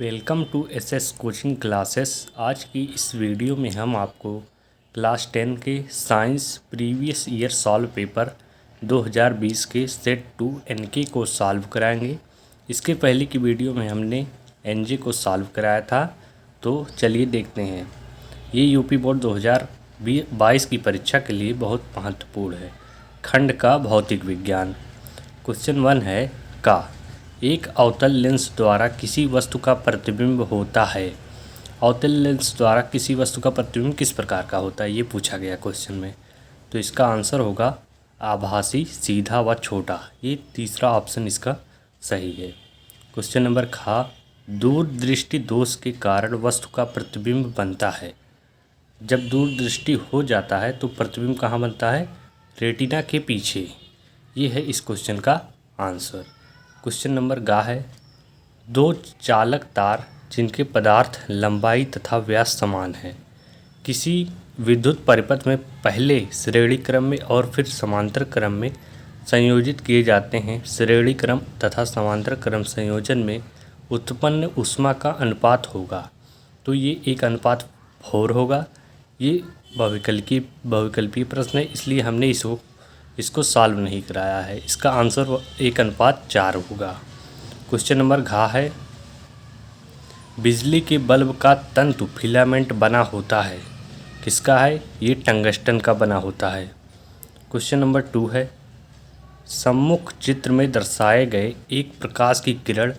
Welcome to SS coaching classes. आज की इस वीडियो में हम आपको क्लास 10 के science previous year solve paper 2020 के सेट 2 एनके को सॉल्व कराएंगे। इसके पहले की वीडियो में हमने एनजे को सॉल्व कराया था, तो चलिए देखते हैं। ये यूपी बोर्ड 2022 की परीक्षा के लिए बहुत महत्वपूर्ण है। खंड का भौतिक विज्ञान। क्वेश्चन 1 है का एक अवतल लेंस द्वारा किसी वस्तु का प्रतिबिंब होता है। अवतल लेंस द्वारा किसी वस्तु का प्रतिबिंब किस प्रकार का होता है, ये पूछा गया क्वेश्चन में। तो इसका आंसर होगा आभासी, सीधा व छोटा। ये तीसरा ऑप्शन इसका सही है। क्वेश्चन नंबर खा दूरदृष्टि दोष के कारण वस्तु का प्रतिबिंब बनता है। जब दूरदृष्टि हो जाता है तो प्रतिबिंब कहाँ बनता है? रेटिना के पीछे। ये है इस क्वेश्चन का आंसर। क्वेश्चन नंबर गा है दो चालक तार जिनके पदार्थ लंबाई तथा व्यास समान है, किसी विद्युत परिपथ में पहले श्रेणी क्रम में और फिर समांतर क्रम में संयोजित किए जाते हैं। श्रेणी क्रम तथा समांतर क्रम संयोजन में उत्पन्न ऊष्मा का अनुपात होगा। तो ये एक अनुपात 4 होगा। ये बहुविकल्पीय प्रश्न है, इसलिए हमने इसको सॉल्व नहीं कराया है। इसका आंसर 1:4 होगा। क्वेश्चन नंबर घा है बिजली के बल्ब का तंतु फिलामेंट बना होता है, किसका है? ये टंगस्टन का बना होता है। क्वेश्चन नंबर 2 है सम्मुख चित्र में दर्शाए गए एक प्रकाश की किरण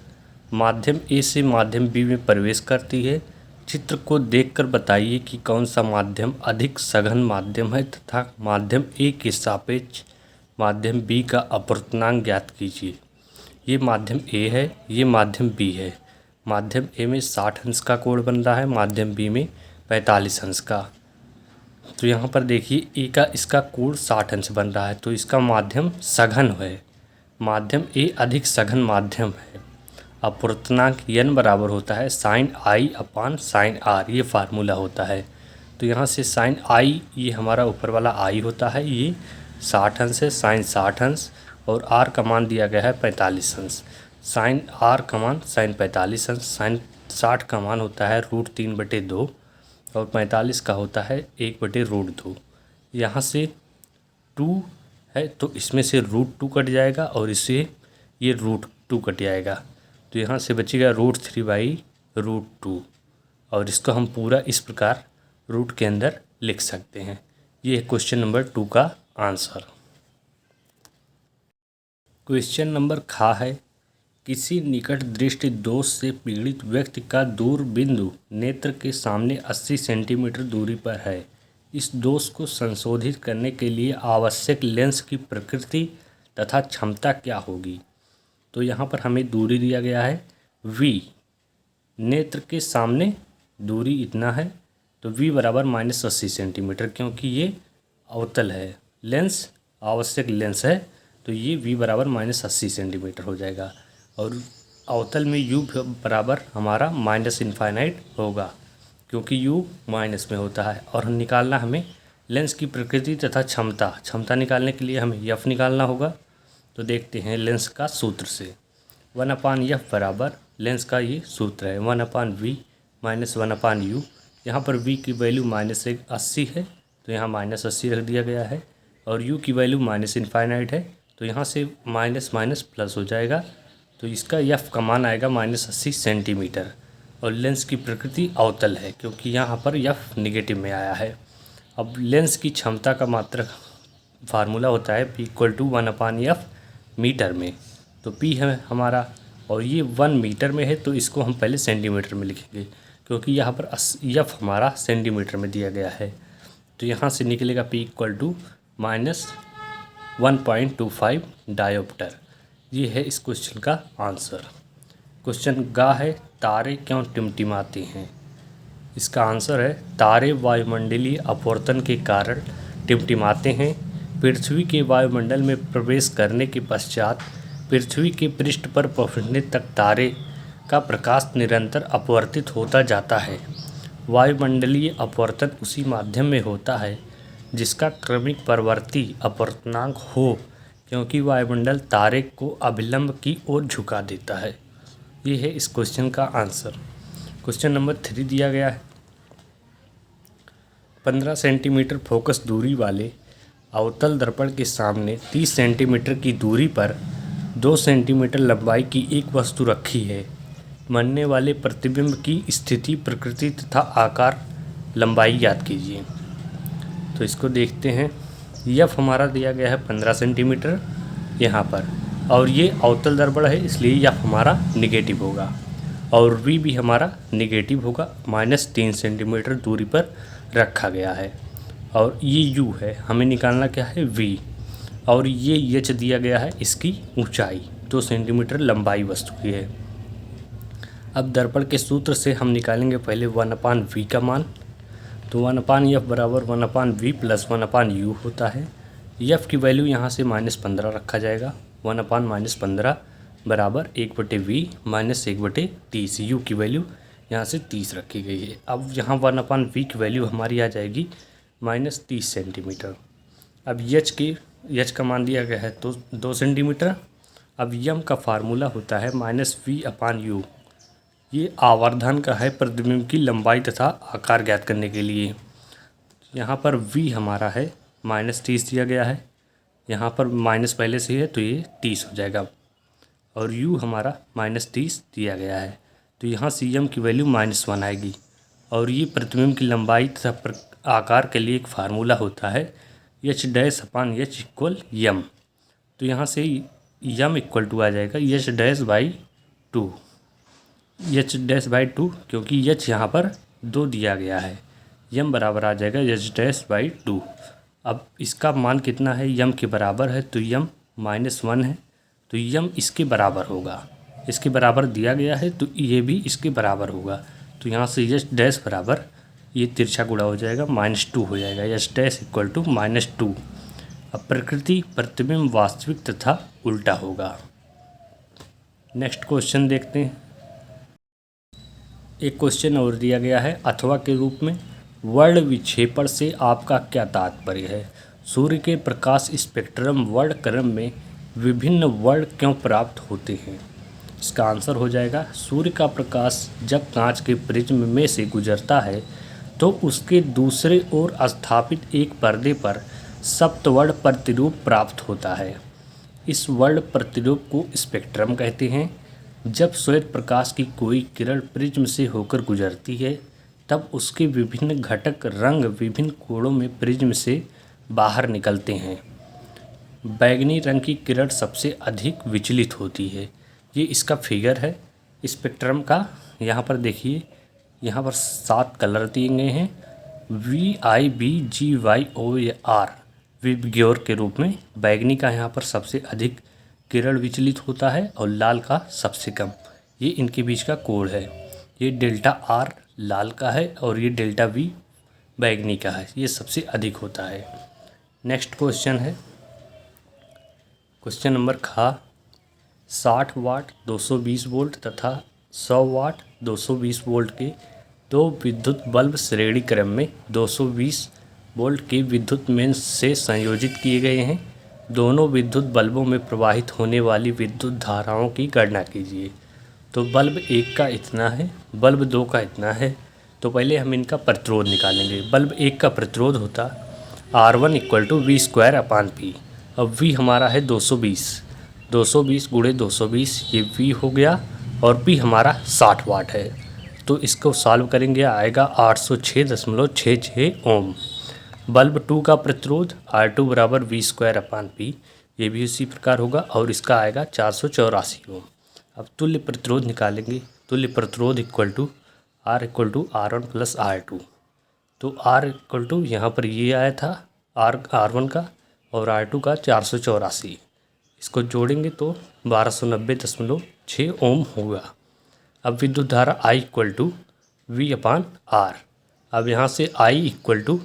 माध्यम ए से माध्यम बी में प्रवेश करती है। चित्र को देखकर बताइए कि कौन सा माध्यम अधिक सघन माध्यम है तथा माध्यम ए के सापेक्ष माध्यम बी का अपवर्तनांक ज्ञात कीजिए। ये माध्यम ए है, ये माध्यम बी है। माध्यम ए में 60 अंश का कोण बन रहा है, माध्यम बी में 45 अंश का। तो यहाँ पर देखिए ए का इसका कोण 60 अंश बन रहा है, तो इसका माध्यम सघन है। माध्यम ए अधिक सघन माध्यम है। अपवर्तनांक n बराबर होता है sine i upon sine r, ये फार्मूला होता है। तो यहाँ से साइन आई, ये हमारा ऊपर वाला आई होता है, ये 60 अंश है, साइन 60 अंश, और आर का मान दिया गया है 45 अंश। साइन आर का मान साइन 45 अंश। साइन 60 का मान होता है √3/2 और 45 का होता है 1/√2। यहाँ से 2 है तो इसमें से √2 कट जाएगा और इससे ये √2 कट जाएगा, तो यहाँ से बचेगा √3/√2 और इसको हम पूरा इस प्रकार रूट के अंदर लिख सकते हैं। ये है क्वेश्चन नंबर 2 का आंसर। क्वेश्चन नंबर खा है किसी निकट दृष्टि दोष से पीड़ित व्यक्ति का दूर बिंदु नेत्र के सामने 80 सेंटीमीटर दूरी पर है। इस दोष को संशोधित करने के लिए आवश्यक लेंस की प्रकृति तथा क्षमता क्या होगी? तो यहाँ पर हमें दूरी दिया गया है v, नेत्र के सामने दूरी इतना है, तो v बराबर -80 सेंटीमीटर, क्योंकि ये अवतल है। लेंस आवश्यक लेंस है, तो ये v बराबर -80 सेंटीमीटर हो जाएगा। और अवतल में u बराबर हमारा -इनफाइनाइट होगा, क्योंकि u माइनस में होता है। और निकालना हमें लेंस की प्रकृति तथा क्षमता निकालने के लिए हमें f निकालना होगा। तो देखते हैं लेंस का सूत्र से 1/f बराबर लेंस का ये सूत्र है 1/v - 1/u। यहाँ पर v की वैल्यू -80 है, तो यहाँ -80 रख दिया गया है, और u की वैल्यू -इनफाइनाइट है, तो यहाँ से माइनस प्लस हो जाएगा। तो इसका f का मान आएगा -80 सेंटीमीटर। और लेंस की प्रकृति अवतल है, क्योंकि यहाँ पर f निगेटिव में आया है। अब लेंस की क्षमता का मात्रक फार्मूला होता है P = 1/f मीटर में। तो P है हमारा, और ये 1 मीटर में है, तो इसको हम पहले सेंटीमीटर में लिखेंगे, क्योंकि यहाँ पर f हमारा सेंटीमीटर में दिया गया है। तो यहाँ से निकलेगा P = -1.25 डायोप्टर। ये है इस क्वेश्चन का आंसर। क्वेश्चन गा है तारे क्यों टिमटिमाते हैं? इसका आंसर है तारे वायुमंडलीय अपवर्तन के कारण टिमटिमाते हैं। पृथ्वी के वायुमंडल में प्रवेश करने के पश्चात पृथ्वी के पृष्ठ पर पहुंचने तक तारे का प्रकाश निरंतर अपवर्तित होता जाता है। वायुमंडलीय अपवर्तन उसी माध्यम में होता है जिसका क्रमिक परिवर्ती अपवर्तनांक हो, क्योंकि वायुमंडल तारे को अभिलंब की ओर झुका देता है। ये है इस क्वेश्चन का आंसर। क्वेश्चन नंबर 3 दिया गया है 15 सेंटीमीटर फोकस दूरी वाले अवतल दर्पण के सामने 30 सेंटीमीटर की दूरी पर 2 सेंटीमीटर लंबाई की एक वस्तु रखी है। बनने वाले प्रतिबिंब की स्थिति, प्रकृति तथा आकार, लंबाई याद कीजिए। तो इसको देखते हैं। एफ हमारा दिया गया है 15 सेंटीमीटर यहाँ पर, और ये अवतल दर्पण है इसलिए एफ हमारा निगेटिव होगा, और वी भी हमारा निगेटिव होगा, -3 सेंटीमीटर दूरी पर रखा गया है। और ये यू है, हमें निकालना क्या है वी, और ये एच दिया गया है, इसकी ऊंचाई 2 सेंटीमीटर लंबाई वस्तु की है। अब दर्पण के सूत्र से हम निकालेंगे पहले 1/v का मान। तो 1/f बराबर 1/v प्लस 1/u होता है। एफ की वैल्यू यहाँ से -15 रखा जाएगा। 1/-15 बराबर 1/v माइनस 1/30। यू की वैल्यू यहाँ से 30 रखी गई है। अब यहाँ 1/v की वैल्यू हमारी आ जाएगी -30 सेंटीमीटर। अब एच का मान दिया गया है तो 2 सेंटीमीटर। अब यम का फार्मूला होता है -v/u। ये आवर्धन का है प्रतिबिंब की लंबाई तथा आकार ज्ञात करने के लिए। यहाँ पर v हमारा है -30 दिया गया है, यहाँ पर माइनस पहले से ही है तो ये 30 हो जाएगा, और u हमारा -30 दिया गया है। तो यहाँ से m की वैल्यू -1 आएगी। और ये प्रतिबिंब की लंबाई तथा आकार के लिए एक फार्मूला होता है h'/h = m। तो यहाँ से m = आ जाएगा h'/2, h'/2 क्योंकि h यहाँ पर 2 दिया गया है। m बराबर आ जाएगा h'/2। अब इसका मान कितना है, m के बराबर है, तो m -1 है, तो m इसके बराबर होगा। इसके बराबर दिया गया है तो ये भी इसके बराबर होगा। तो यहाँ से h' बराबर ये तिरछा गुणा हो जाएगा, -2 हो जाएगा, h' = -2। अब प्रकृति, प्रतिबिंब वास्तविक तथा उल्टा होगा। नेक्स्ट क्वेश्चन देखते हैं। एक क्वेश्चन और दिया गया है अथवा के रूप में, वर्ण विक्षेपण से आपका क्या तात्पर्य है? सूर्य के प्रकाश स्पेक्ट्रम वर्णक्रम में विभिन्न वर्ण क्यों प्राप्त होते हैं? इसका आंसर हो जाएगा, सूर्य का प्रकाश जब कांच के प्रिज्म में से गुजरता है तो उसके दूसरे ओर स्थापित एक पर्दे पर सप्तवर्ण प्रतिरूप प्राप्त होता है। इस वर्ण प्रतिरूप को स्पेक्ट्रम कहते हैं। जब श्वेत प्रकाश की कोई किरण प्रिज्म से होकर गुजरती है तब उसके विभिन्न घटक रंग विभिन्न कोणों में प्रिज्म से बाहर निकलते हैं। बैंगनी रंग की किरण सबसे अधिक विचलित होती है। ये इसका फिगर है स्पेक्ट्रम का। यहाँ पर देखिए, यहाँ पर 7 कलर दिए गए हैं, VIBGYOR विबग्योर के रूप में। बैंगनी का यहाँ पर सबसे अधिक किरण विचलित होता है और लाल का सबसे कम। ये इनके बीच का कोड है। ये ΔR लाल का है और ये ΔV बैंगनी का है, ये सबसे अधिक होता है। नेक्स्ट क्वेश्चन है क्वेश्चन नंबर 60 वाट 220 वोल्ट तथा 100 वाट 220 वोल्ट के 2 विद्युत बल्ब श्रेणी क्रम में 220 वोल्ट के विद्युत मेंस से संयोजित किए गए हैं। दोनों विद्युत बल्बों में प्रवाहित होने वाली विद्युत धाराओं की गणना कीजिए। तो बल्ब 1 का इतना है, बल्ब 2 का इतना है। तो पहले हम इनका प्रतिरोध निकालेंगे। बल्ब 1 का प्रतिरोध होता R1 = V²/P। अब V हमारा है 220 × 220, ये V हो गया, और P हमारा 60 वाट है। तो इसको सॉल्व करेंगे, आएगा 806.66 ओम। बल्ब 2 का प्रतिरोध R2 = V²/P, ये भी उसी प्रकार होगा, और इसका आएगा 484 ओम। अब तुल्य प्रतिरोध निकालेंगे। तुल्य प्रतिरोध R R1 + R2। तो R यहाँ पर ये आया था R1 का और R2 का 484। इसको जोड़ेंगे तो 1290.6 ओम होगा। अब विद्युत धारा I = V/R। अब यहाँ से I =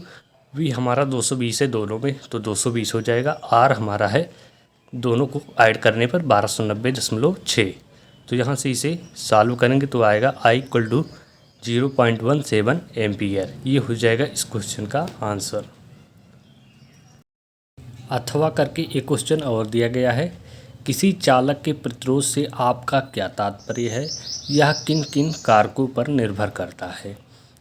V हमारा 220 है दोनों में, तो 220 हो जाएगा। R हमारा है, दोनों को ऐड करने पर 1290.6। तो यहाँ से इसे सॉल्व करेंगे तो आएगा I = 0.17 एम्पियर। ये हो जाएगा इस क्वेश्चन का आंसर। अथवा करके एक क्वेश्चन और दिया गया है किसी चालक के प्रतिरोध से आपका क्या तात्पर्य है? यह किन किन कारकों पर निर्भर करता है?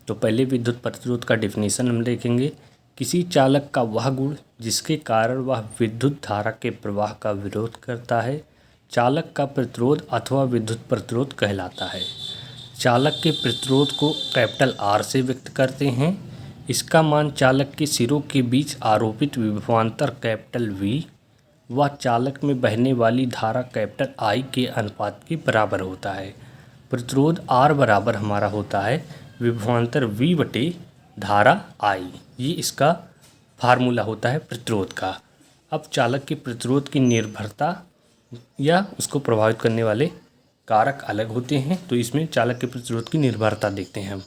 तो पहले विद्युत प्रतिरोध का डिफिनीशन हम देखेंगे। किसी चालक का वह गुण जिसके कारण वह विद्युत धारा के प्रवाह का विरोध करता है चालक का प्रतिरोध अथवा विद्युत प्रतिरोध कहलाता है। चालक के प्रतिरोध को कैपिटल R से व्यक्त करते हैं। इसका मान चालक के सिरों के बीच आरोपित विभवांतर कैपिटल V व चालक में बहने वाली धारा कैपिटल I के अनुपात के बराबर होता है। प्रतिरोध R बराबर हमारा होता है विभवांतर V बटे धारा I। ये इसका फार्मूला होता है प्रतिरोध का। अब चालक के प्रतिरोध की निर्भरता या उसको प्रभावित करने वाले कारक अलग होते हैं, तो इसमें चालक के प्रतिरोध की निर्भरता देखते हैं हम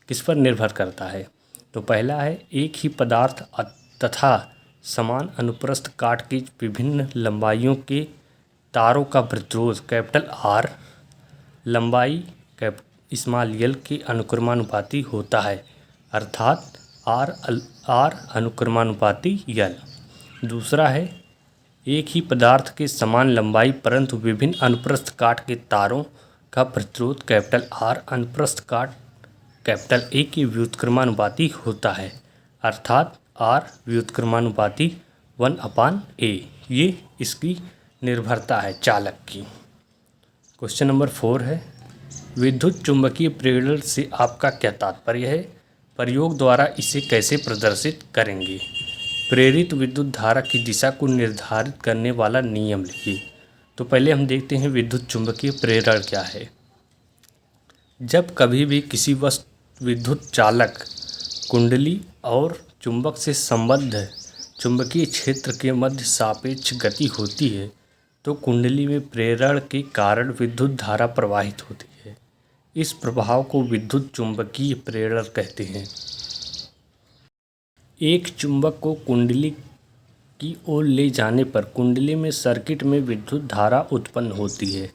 किस पर निर्भर करता है। तो पहला है एक ही पदार्थ तथा समान अनुप्रस्थ काट की विभिन्न लंबाइयों के तारों का प्रतिरोध कैपिटल R लंबाई स्मॉल l के अनुक्रमानुपाती होता है, अर्थात R अनुक्रमानुपाती l। दूसरा है एक ही पदार्थ के समान लंबाई परंतु विभिन्न अनुप्रस्थ काट के तारों का प्रतिरोध कैपिटल R अनुप्रस्थ काट कैपिटल A के व्युत्क्रमानुपाती होता है, अर्थात R व्युत्क्रमानुपाती 1/A। ये इसकी निर्भरता है चालक की। क्वेश्चन नंबर 4 है विद्युत चुंबकीय प्रेरण से आपका क्या तात्पर्य है? प्रयोग द्वारा इसे कैसे प्रदर्शित करेंगे? प्रेरित विद्युत धारा की दिशा को निर्धारित करने वाला नियम लिखिए। तो पहले हम देखते हैं विद्युत चुंबकीय प्रेरण क्या है। जब कभी भी किसी विद्युत चालक कुंडली और चुंबक से संबद्ध चुंबकीय क्षेत्र के मध्य सापेक्ष गति होती है तो कुंडली में प्रेरण के कारण विद्युत धारा प्रवाहित होती है। इस प्रभाव को विद्युत चुंबकीय प्रेरण कहते हैं। एक चुंबक को कुंडली की ओर ले जाने पर कुंडली में सर्किट में विद्युत धारा उत्पन्न होती है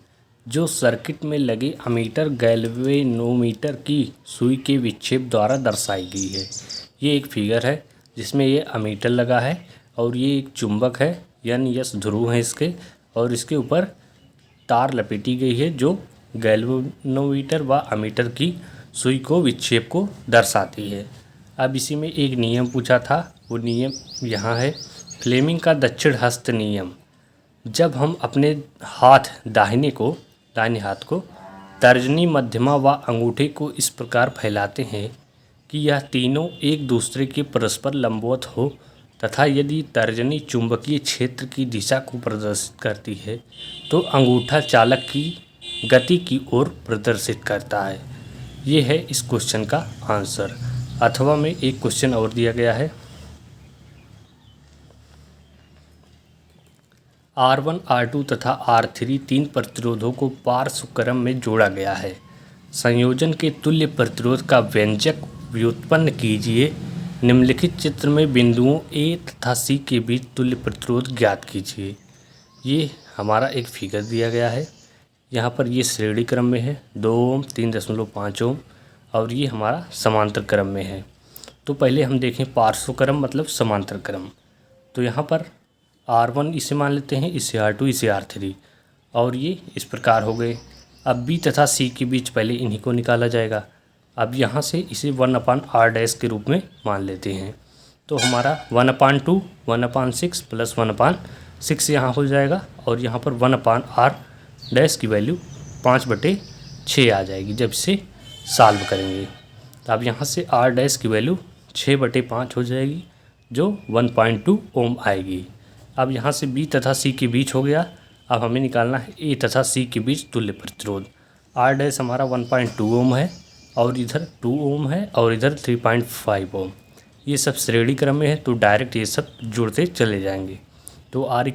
जो सर्किट में लगे अमीटर गैल्वेनोमीटर की सुई के विक्षेप द्वारा दर्शाई गई है। ये एक फिगर है जिसमें ये अमीटर लगा है और ये एक चुंबक है यानी यस ध्रुव है इसके, और इसके ऊपर तार लपेटी गई है जो गैल्वेनोमीटर व अमीटर की सुई को विक्षेप को दर्शाती है। अब इसी में एक नियम पूछा था, वो नियम यहाँ है फ्लेमिंग का दक्षिण हस्त नियम। जब हम अपने दाहिने हाथ को तर्जनी मध्यमा व अंगूठे को इस प्रकार फैलाते हैं कि यह तीनों एक दूसरे के परस्पर लंबवत हो तथा यदि तर्जनी चुंबकीय क्षेत्र की दिशा को प्रदर्शित करती है तो अंगूठा चालक की गति की ओर प्रदर्शित करता है। ये है इस क्वेश्चन का आंसर। अथवा में एक क्वेश्चन और दिया गया है R1 R2 तथा R3 तीन प्रतिरोधों को पार्श्व क्रम में जोड़ा गया है। संयोजन के तुल्य प्रतिरोध का व्यंजक व्युत्पन्न कीजिए। निम्नलिखित चित्र में बिंदुओं A तथा C के बीच तुल्य प्रतिरोध ज्ञात कीजिए। ये हमारा एक फिगर दिया गया है। यहाँ पर ये श्रेणी क्रम में है 2 ओम 3.5 ओम और ये हमारा समांतर क्रम में है। तो पहले हम देखें पार्श्व क्रम मतलब समांतर क्रम। तो यहाँ पर R1 इसे मान लेते हैं, इसे R2 इसे R3 और ये इस प्रकार हो गए। अब B तथा C के बीच पहले इन्हीं को निकाला जाएगा। अब यहाँ से इसे 1/R' के रूप में मान लेते हैं तो हमारा 1/2 1/6 प्लस 1/6 यहाँ हो जाएगा और यहाँ पर 1/R' की वैल्यू 5/6 आ जाएगी जब इसे सॉल्व करेंगे। तो अब यहाँ से R' की वैल्यू 6/5 हो जाएगी जो 1.2 ओम आएगी। अब यहाँ से B तथा C के बीच हो गया। अब हमें निकालना है A तथा C के बीच तुल्य प्रतिरोध। R' हमारा 1.2 ओम है और इधर 2 ओम है और इधर 3.5 ओम। ये सब श्रेणी क्रम में है तो डायरेक्ट ये सब जुड़ते चले जाएंगे। तो R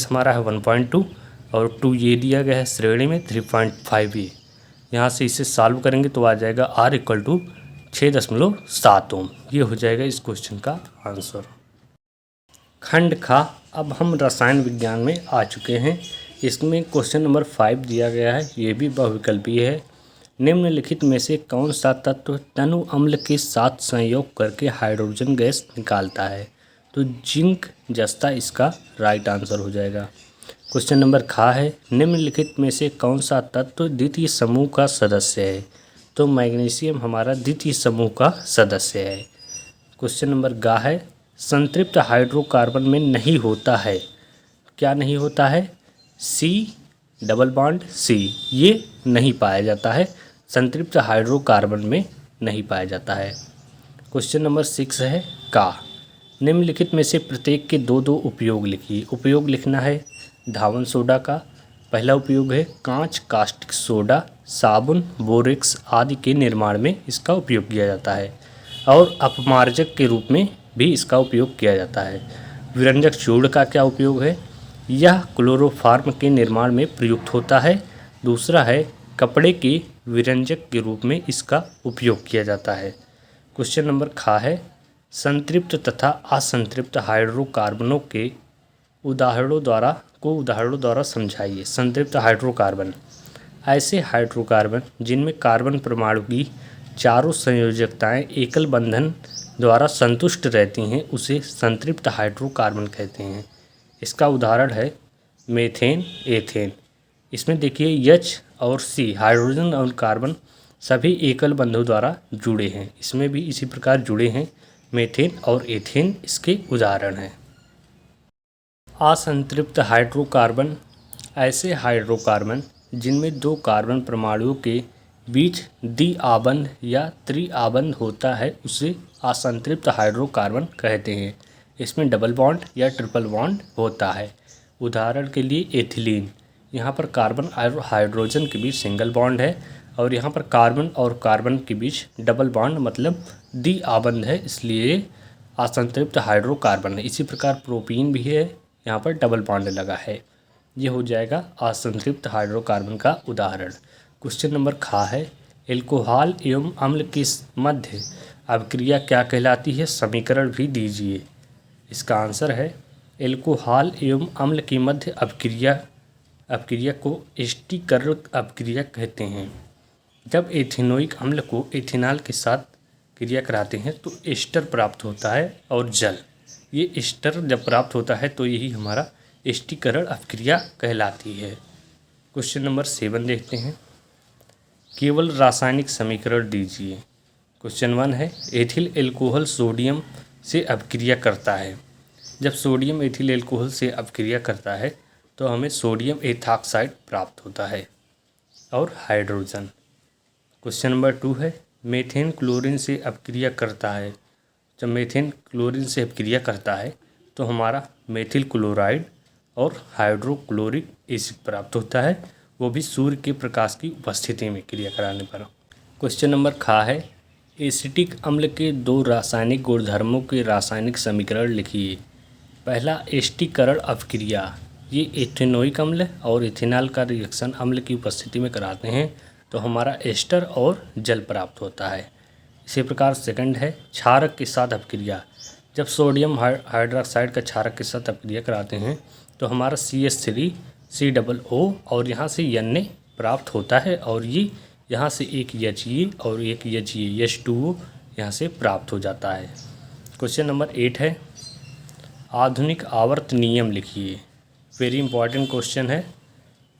हमारा है 1.2 और 2 ये दिया गया है श्रेणी में 3.5 ये। यहाँ से इसे सॉल्व करेंगे तो आ जाएगा R 6.7 ओम। ये हो जाएगा इस क्वेश्चन का आंसर। खंड खा। अब हम रसायन विज्ञान में आ चुके हैं। इसमें क्वेश्चन नंबर 5 दिया गया है, ये भी बहुविकल्पीय है। निम्नलिखित में से कौन सा तत्व तनु अम्ल के साथ संयोग करके हाइड्रोजन गैस निकालता है? तो जिंक जस्ता इसका राइट आंसर हो जाएगा। क्वेश्चन नंबर खा है, निम्नलिखित में से कौन सा तत्व द्वितीय समूह का सदस्य है? तो मैग्नीशियम हमारा द्वितीय समूह का सदस्य है। क्वेश्चन नंबर गा है, संतृप्त हाइड्रोकार्बन में नहीं होता है। क्या नहीं होता है? सी डबल बॉन्ड सी, ये नहीं पाया जाता है, संतृप्त हाइड्रोकार्बन में नहीं पाया जाता है। क्वेश्चन नंबर 6 है का, निम्नलिखित में से प्रत्येक के दो दो उपयोग लिखिए। उपयोग लिखना है धावन सोडा का। पहला उपयोग है कांच कास्टिक सोडा, साबुन, बोरेक्स आदि के निर्माण में इसका उपयोग किया जाता है और अपमार्जक के रूप में भी इसका उपयोग किया जाता है। विरंजक चूर्ण का क्या उपयोग है? यह क्लोरोफार्म के निर्माण में प्रयुक्त होता है। दूसरा है कपड़े के विरंजक के रूप में इसका उपयोग किया जाता है। क्वेश्चन नंबर खा है, संतृप्त तथा असंतृप्त हाइड्रोकार्बनों के उदाहरणों द्वारा समझाइए। संतृप्त हाइड्रोकार्बन, ऐसे हाइड्रोकार्बन जिनमें कार्बन परमाणु की चारों संयोजकताएं एकल बंधन द्वारा संतुष्ट रहती हैं उसे संतृप्त हाइड्रोकार्बन कहते हैं। इसका उदाहरण है मीथेन, एथेन। इसमें देखिए एच और सी हाइड्रोजन और कार्बन सभी एकल बंधों द्वारा जुड़े हैं, इसमें भी इसी प्रकार जुड़े हैं। मीथेन और एथेन इसके उदाहरण हैं। असंतृप्त हाइड्रोकार्बन, ऐसे हाइड्रोकार्बन जिनमें दो कार्बन परमाणुओं के बीच द्विआबंध या त्रिआबंध होता है उसे असंतृप्त हाइड्रोकार्बन कहते हैं। इसमें डबल बॉन्ड या ट्रिपल बॉन्ड होता है। उदाहरण के लिए एथिलीन, यहाँ पर कार्बन और हाइड्रोजन के बीच सिंगल बॉन्ड है और यहाँ पर कार्बन और कार्बन के बीच डबल बॉन्ड मतलब द्विआबंध है, इसलिए असंतृप्त हाइड्रोकार्बन है। इसी प्रकार प्रोपीन भी है, यहाँ पर डबल बॉन्ड लगा है। ये हो जाएगा असंतृप्त हाइड्रोकार्बन का उदाहरण। क्वेश्चन नंबर खा है, एल्कोहल एवं अम्ल के मध्य अभिक्रिया क्या कहलाती है? समीकरण भी दीजिए। इसका आंसर है एल्कोहल एवं अम्ल की मध्य अभिक्रिया को एस्टीकरण अभिक्रिया कहते हैं। जब एथेनोइक अम्ल को एथेनॉल के साथ क्रिया कराते हैं तो एस्टर प्राप्त होता है और जल, ये एस्टर जब प्राप्त होता है तो यही हमारा एस्टीकरण अभिक्रिया कहलाती है। क्वेश्चन नंबर 7 देखते हैं, केवल रासायनिक समीकरण दीजिए। क्वेश्चन 1 है, एथिल एल्कोहल सोडियम से अभिक्रिया करता है। जब सोडियम एथिल एल्कोहल से अभिक्रिया करता है तो हमें सोडियम एथॉक्साइड प्राप्त होता है और हाइड्रोजन। क्वेश्चन नंबर 2 है, मीथेन क्लोरीन से अभिक्रिया करता है। जब मीथेन क्लोरीन से अभिक्रिया करता है तो हमारा मेथिल क्लोराइड और हाइड्रोक्लोरिक एसिड प्राप्त होता है, वो भी सूर्य के प्रकाश की उपस्थिति में क्रिया कराने पर। क्वेश्चन नंबर खा है, एसिटिक अम्ल के दो रासायनिक गुणधर्मों के रासायनिक समीकरण लिखिए। पहला एस्टीकरण अभिक्रिया, ये एथेनोइक अम्ल और इथेनॉल का रिएक्शन अम्ल की उपस्थिति में कराते हैं तो हमारा एस्टर और जल प्राप्त होता है। इसी प्रकार सेकंड है क्षारक के साथ अभिक्रिया। जब सोडियम हाइड्रोक्साइड का क्षारक के साथ अभिक्रिया कराते हैं तो हमारा CH3 COO और यहाँ से Na प्राप्त होता है और ये यहाँ से एक HE और एक HE H2O यहाँ से प्राप्त हो जाता है। क्वेश्चन नंबर 8 है, आधुनिक आवर्त नियम लिखिए। वेरी इंपॉर्टेंट क्वेश्चन है।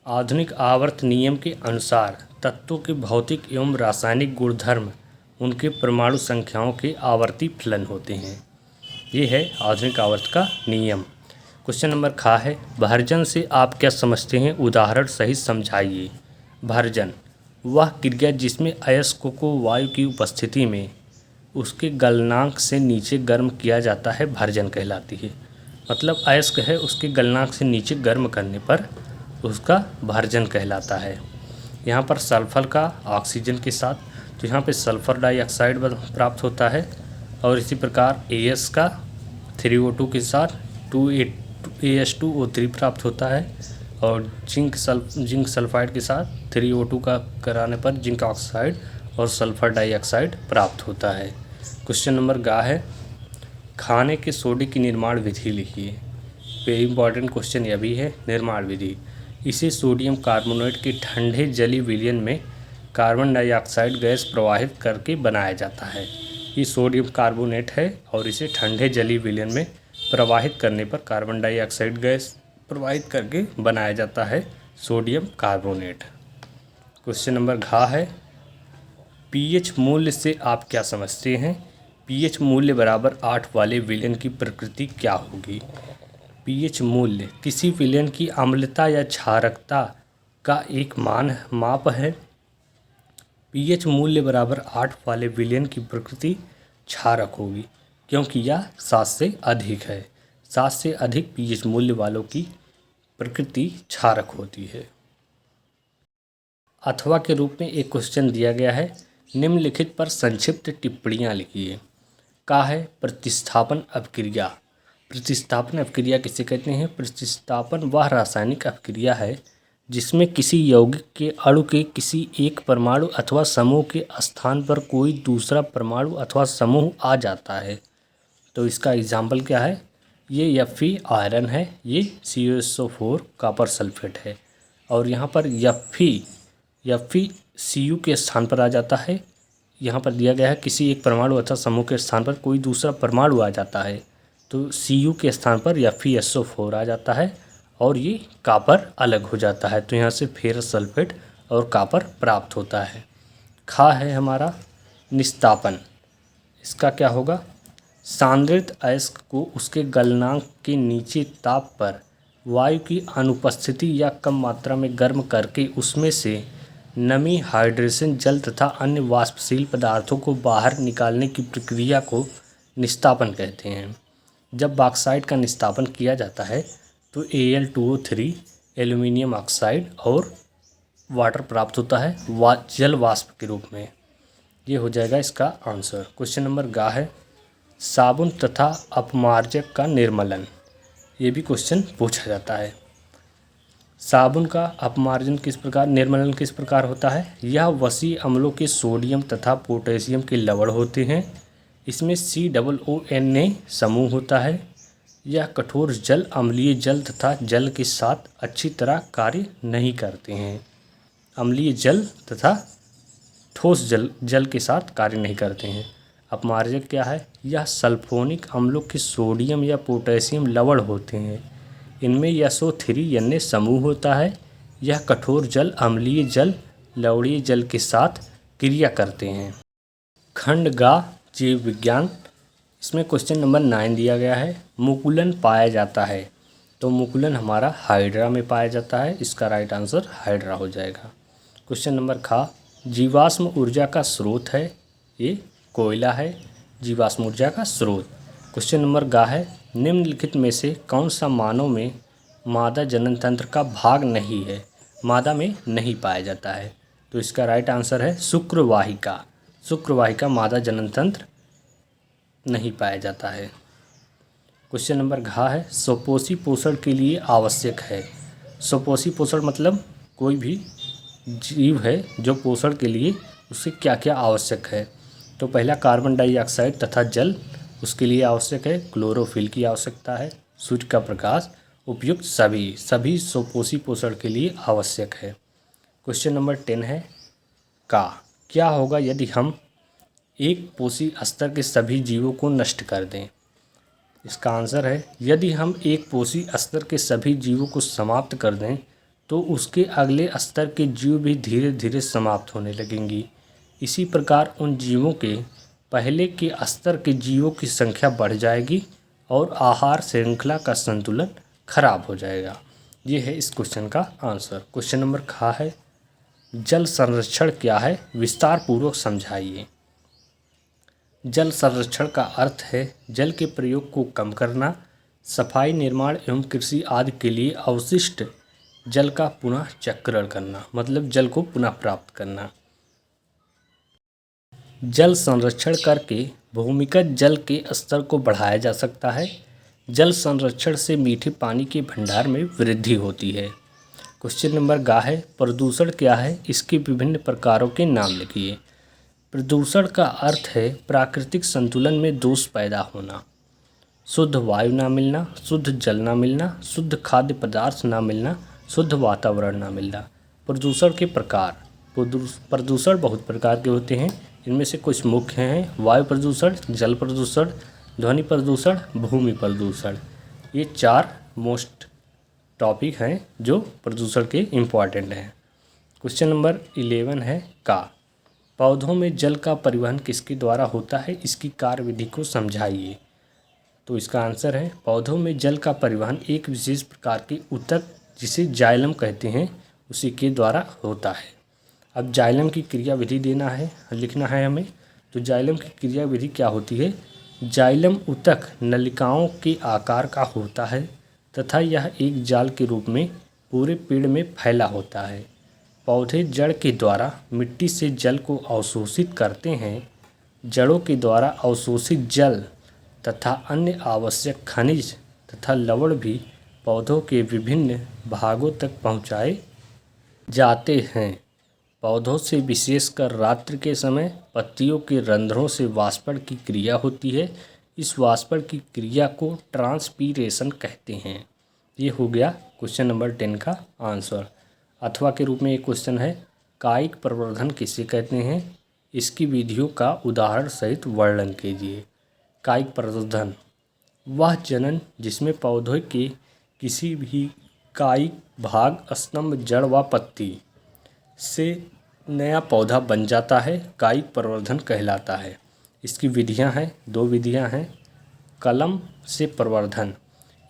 आधुनिक आवर्त नियम के अनुसार तत्वों के भौतिक एवं रासायनिक गुणधर्म उनके परमाणु संख्याओं के आवर्ती फलन होते हैं। ये है आधुनिक आवर्त का नियम। क्वेश्चन नंबर खा है, भर्जन से आप क्या समझते हैं? उदाहरण सहित समझाइए। भर्जन वह क्रिया जिसमें अयस्क को वायु की उपस्थिति में उसके गलनांक से नीचे गर्म किया जाता है, भर्जन कहलाती है। मतलब अयस्क है, उसके गलनांक से नीचे गर्म करने पर उसका भर्जन कहलाता है। यहाँ पर सल्फर का ऑक्सीजन के साथ, तो यहाँ पे सल्फर डाइऑक्साइड प्राप्त होता है और इसी प्रकार AS का 3O2 के साथ 2AS2O3 प्राप्त होता है और जिंक सल्फाइड के साथ 3O2 का कराने पर जिंक ऑक्साइड और सल्फर डाइऑक्साइड प्राप्त होता है। क्वेश्चन नंबर गा है, खाने के सोडे की निर्माण विधि लिखिए। वेरी इंपॉर्टेंट क्वेश्चन यह भी है, निर्माण विधि। इसे सोडियम कार्बोनेट के ठंडे जलीय विलयन में कार्बन डाइऑक्साइड गैस प्रवाहित करके बनाया जाता है। ये सोडियम कार्बोनेट है और इसे ठंडे जलीय विलयन में प्रवाहित करने पर कार्बन डाइऑक्साइड गैस प्रवाहित करके बनाया जाता है सोडियम कार्बोनेट। क्वेश्चन नंबर घ है, पीएच मूल्य से आप क्या समझते हैं? पीएच मूल्य बराबर 8 वाले विलयन की प्रकृति क्या होगी? पीएच मूल्य किसी विलयन की अम्लता या क्षारकता का एक माप है। पीएच मूल्य बराबर 8 वाले विलयन की प्रकृति क्षारक होगी, क्योंकि यह 7 से अधिक है। 7 से अधिक पीएच मूल्य वालों की प्रकृति क्षारक होती है। अथवा के रूप में एक क्वेश्चन दिया गया है, निम्नलिखित पर संक्षिप्त टिप्पणियाँ लिखिए। का है प्रतिस्थापन अपक्रिया। प्रतिस्थापन अपक्रिया किसे कहते हैं? प्रतिस्थापन वह रासायनिक अपक्रिया है जिसमें किसी यौगिक के अणु के किसी एक परमाणु अथवा समूह के स्थान पर कोई दूसरा परमाणु अथवा समूह आ जाता है। तो इसका एग्जाम्पल क्या है? ये Fe आयरन है, ये CuSO4 कॉपर सल्फेट है, और यहाँ पर Fe Cu के स्थान पर आ जाता है। यहाँ पर दिया गया है किसी एक परमाणु अथवा समूह के स्थान पर कोई दूसरा परमाणु आ जाता है, तो Cu के स्थान पर FeSO4 आ जाता है और ये कॉपर अलग हो जाता है, तो यहाँ से फेरस सल्फेट और कॉपर प्राप्त होता है। खा है हमारा निस्तापन। इसका क्या होगा? सांद्रित अयस्क को उसके गलनांक के नीचे ताप पर वायु की अनुपस्थिति या कम मात्रा में गर्म करके उसमें से नमी, हाइड्रेशन, जल तथा अन्य वाष्पशील पदार्थों को बाहर निकालने की प्रक्रिया को निस्तापन कहते हैं। जब बॉक्साइट का निस्तापन किया जाता है तो Al2O3 एल्यूमिनियम ऑक्साइड और वाटर प्राप्त होता है जल वाष्प के रूप में। ये हो जाएगा इसका आंसर। क्वेश्चन नंबर गा है, साबुन तथा अपमार्जक का निर्मलन। ये भी क्वेश्चन पूछा जाता है। साबुन का अपमार्जन किस प्रकार, निर्मलन किस प्रकार होता है? यह वसीय अम्लों के सोडियम तथा पोटेशियम के लवण होते हैं। इसमें COONA समूह होता है। यह कठोर जल, अम्लीय जल तथा जल के साथ अच्छी तरह कार्य नहीं करते हैं। अम्लीय जल तथा ठोस जल के साथ कार्य नहीं करते हैं। अपमार्जक क्या है? यह सल्फोनिक अम्लों के सोडियम या पोटेशियम लवण होते हैं। इनमें SO3 समूह होता है। यह कठोर जल, अम्लीय जल, लवणीय जल के साथ क्रिया करते हैं। खंड गा जीव विज्ञान, इसमें क्वेश्चन नंबर 9 दिया गया है, मुकुलन पाया जाता है। तो मुकुलन हमारा हाइड्रा में पाया जाता है। इसका राइट आंसर हाइड्रा हो जाएगा। क्वेश्चन नंबर खा, जीवाश्म ऊर्जा का स्रोत है। ये कोयला है, जीवाश्म ऊर्जा का स्रोत। क्वेश्चन नंबर गा है, निम्नलिखित में से कौन सा मानव में मादा जनन तंत्र का भाग नहीं है? मादा में नहीं पाया जाता है। तो इसका राइट आंसर है शुक्रवाहिका। शुक्रवाहिका मादा जनन तंत्र नहीं पाया जाता है। क्वेश्चन नंबर घा है, स्वपोषी पोषण के लिए आवश्यक है। स्वपोषी पोषण मतलब कोई भी जीव है जो पोषण के लिए उसे क्या क्या आवश्यक है। तो पहला कार्बन डाइऑक्साइड तथा जल उसके लिए आवश्यक है। क्लोरोफिल की आवश्यकता है। सूर्य का प्रकाश, उपयुक्त सभी स्वपोषी पोषण के लिए आवश्यक है। क्वेश्चन नंबर 10 है, क्या होगा यदि हम एक पोषी स्तर के सभी जीवों को नष्ट कर दें? इसका आंसर है, यदि हम एक पोषी स्तर के सभी जीवों को समाप्त कर दें तो उसके अगले स्तर के जीव भी धीरे धीरे समाप्त होने लगेंगी। इसी प्रकार उन जीवों के पहले के स्तर के जीवों की संख्या बढ़ जाएगी और आहार श्रृंखला का संतुलन खराब हो जाएगा। ये है इस क्वेश्चन का आंसर। क्वेश्चन नंबर खा है, जल संरक्षण क्या है? विस्तार पूर्वक समझाइए। जल संरक्षण का अर्थ है जल के प्रयोग को कम करना, सफाई, निर्माण एवं कृषि आदि के लिए अवशिष्ट जल का पुनः चक्रण करना, मतलब जल को पुनः प्राप्त करना। जल संरक्षण करके भूमिगत जल के स्तर को बढ़ाया जा सकता है। जल संरक्षण से मीठे पानी के भंडार में वृद्धि होती है। क्वेश्चन नंबर गा है, प्रदूषण क्या है? इसके विभिन्न प्रकारों के नाम लिखिए। प्रदूषण का अर्थ है प्राकृतिक संतुलन में दोष पैदा होना, शुद्ध वायु ना मिलना, शुद्ध जल ना मिलना, शुद्ध खाद्य पदार्थ ना मिलना, शुद्ध वातावरण ना मिलना। प्रदूषण के प्रकार, प्रदूषण बहुत प्रकार के होते हैं। इनमें से कुछ मुख्य हैं वायु प्रदूषण, जल प्रदूषण, ध्वनि प्रदूषण, भूमि प्रदूषण। ये 4 मोस्ट टॉपिक हैं जो प्रदूषण के इम्पॉर्टेंट हैं। क्वेश्चन नंबर 11 है का पौधों में जल का परिवहन किसके द्वारा होता है, इसकी कार्यविधि को समझाइए। तो इसका आंसर है पौधों में जल का परिवहन एक विशेष प्रकार के ऊतक जिसे जाइलम कहते हैं उसी के द्वारा होता है। अब जाइलम की क्रियाविधि लिखना है हमें। तो जाइलम की क्रियाविधि क्या होती है। जाइलम ऊतक नलिकाओं के आकार का होता है तथा यह एक जाल के रूप में पूरे पेड़ में फैला होता है। पौधे जड़ के द्वारा मिट्टी से जल को अवशोषित करते हैं। जड़ों के द्वारा अवशोषित जल तथा अन्य आवश्यक खनिज तथा लवण भी पौधों के विभिन्न भागों तक पहुँचाए जाते हैं। पौधों से विशेषकर रात्रि के समय पत्तियों के रंध्रों से वाष्पन की क्रिया होती है। इस वाष्पन की क्रिया को ट्रांसपीरेशन कहते हैं। ये हो गया क्वेश्चन नंबर 10 का आंसर। अथवा के रूप में एक क्वेश्चन है कायिक प्रवर्धन किसे कहते हैं, इसकी विधियों का उदाहरण सहित वर्णन कीजिए। कायिक प्रवर्धन वह जनन जिसमें पौधे के किसी भी कायिक भाग, स्तंभ, जड़ व पत्ती से नया पौधा बन जाता है, कायिक प्रवर्धन कहलाता है। इसकी विधियां हैं, 2 विधियां हैं। कलम से प्रवर्धन,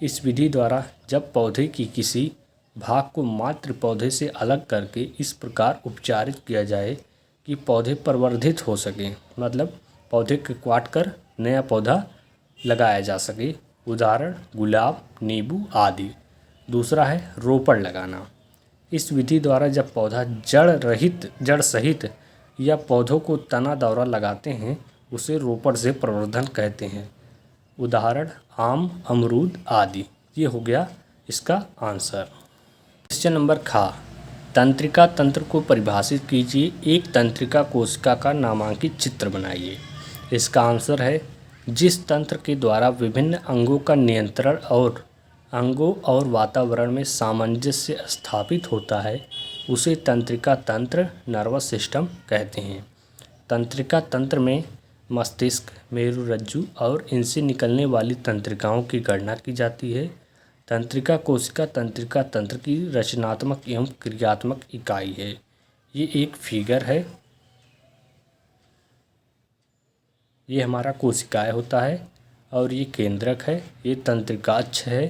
इस विधि द्वारा जब पौधे की किसी भाग को मात्र पौधे से अलग करके इस प्रकार उपचारित किया जाए कि पौधे प्रवर्धित हो सकें, मतलब पौधे को काट कर नया पौधा लगाया जा सके। उदाहरण गुलाब, नींबू आदि। दूसरा है रोपण लगाना। इस विधि द्वारा जब पौधा जड़ सहित या पौधों को तना दौरा लगाते हैं उसे रोपण से प्रवर्धन कहते हैं। उदाहरण आम, अमरूद आदि। ये हो गया इसका आंसर। क्वेश्चन नंबर खा तंत्रिका तंत्र को परिभाषित कीजिए। एक तंत्रिका कोशिका का नामांकित चित्र बनाइए। इसका आंसर है जिस तंत्र के द्वारा विभिन्न अंगों का नियंत्रण और अंगों और वातावरण में सामंजस्य स्थापित होता है उसे तंत्रिका तंत्र, नर्वस सिस्टम कहते हैं। तंत्रिका तंत्र में मस्तिष्क, मेरुरज्जु और इनसे निकलने वाली तंत्रिकाओं की गणना की जाती है। तंत्रिका कोशिका तंत्रिका तंत्र की रचनात्मक एवं क्रियात्मक इकाई है। ये एक फिगर है। ये हमारा कोशिकाएं होता है और ये केंद्रक है। ये तंत्रिकाक्ष है,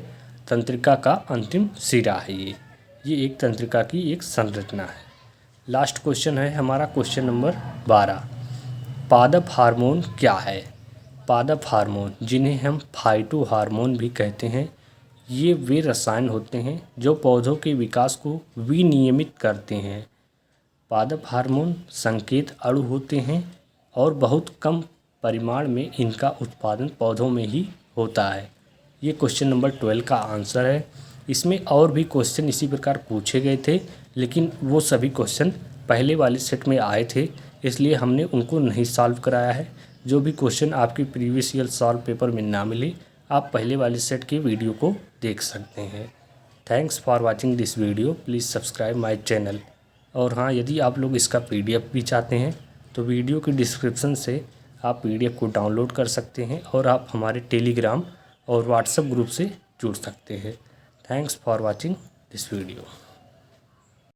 तंत्रिका का अंतिम सिरा है। ये एक तंत्रिका की एक संरचना है। लास्ट क्वेश्चन है हमारा क्वेश्चन नंबर 12। पादप हार्मोन क्या है। पादप हार्मोन, जिन्हें हम फाइटो हार्मोन भी कहते हैं, ये वे रसायन होते हैं जो पौधों के विकास को विनियमित करते हैं। पादप हार्मोन संकेत अणु होते हैं और बहुत कम परिमाण में इनका उत्पादन पौधों में ही होता है। ये क्वेश्चन नंबर 12 का आंसर है। इसमें और भी क्वेश्चन इसी प्रकार पूछे गए थे, लेकिन वो सभी क्वेश्चन पहले वाले सेट में आए थे, इसलिए हमने उनको नहीं सॉल्व कराया है। जो भी क्वेश्चन आपके प्रीवियस ईयर सॉल्व पेपर में ना मिले, आप पहले वाले सेट के वीडियो को देख सकते हैं। Thanks for watching this video. Please subscribe my channel. और हाँ, यदि आप लोग इसका PDF भी चाहते हैं तो वीडियो की डिस्क्रिप्शन से आप PDF को डाउनलोड कर सकते हैं और आप हमारे टेलीग्राम और व्हाट्सएप ग्रुप से जुड़ सकते हैं। Thanks for watching this video.